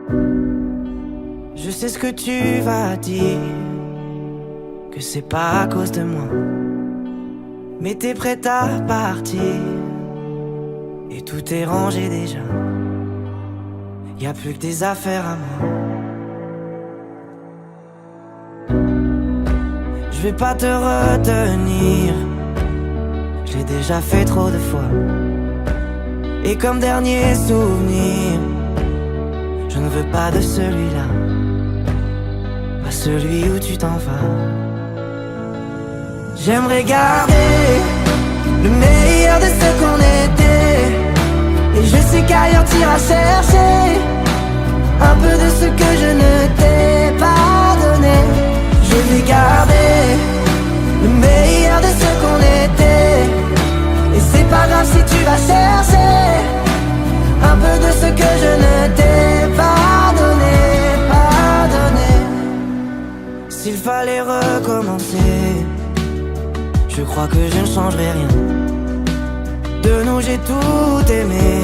Je sais ce que tu vas dire, que c'est pas à cause de moi. Mais t'es prête à partir, et tout est rangé déjà. Y'a plus que des affaires à moi. Je vais pas te retenir, j'ai déjà fait trop de fois. Et comme dernier souvenir, je ne veux pas de celui-là, pas celui où tu t'en vas. J'aimerais garder le meilleur de ce qu'on était, et je sais qu'ailleurs t'iras chercher un peu de ce que je ne t'ai pas donné. Je vais garder le meilleur de ce qu'on était, et c'est pas grave si tu vas chercher un peu de ce que je ne t'ai pas donné, pas donné. S'il fallait recommencer, je crois que je ne changerai rien. De nous j'ai tout aimé,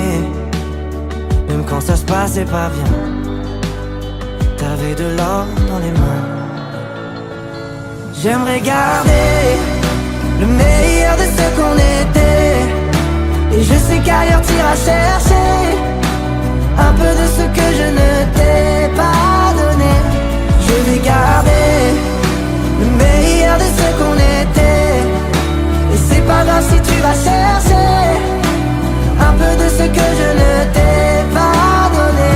même quand ça se passait pas bien. T'avais de l'or dans les mains. J'aimerais garder le meilleur de ce qu'on était, et je sais qu'ailleurs t'iras chercher un peu de ce que je ne t'ai pas donné. Je vais garder le meilleur de ce qu'on était, et c'est pas grave si tu vas chercher un peu de ce que je ne t'ai pas donné.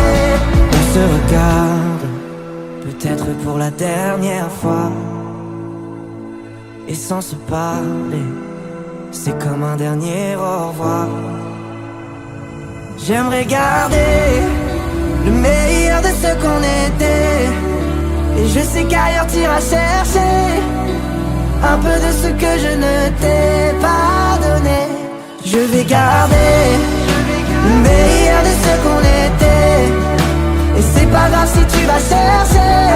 On se regarde, peut-être pour la dernière fois, et sans se parler, c'est comme un dernier au revoir. J'aimerais garder le meilleur de ce qu'on était, et je sais qu'ailleurs t'iras chercher un peu de ce que je ne t'ai pas donné. Je vais garder le meilleur de ce qu'on était, et c'est pas grave si tu vas chercher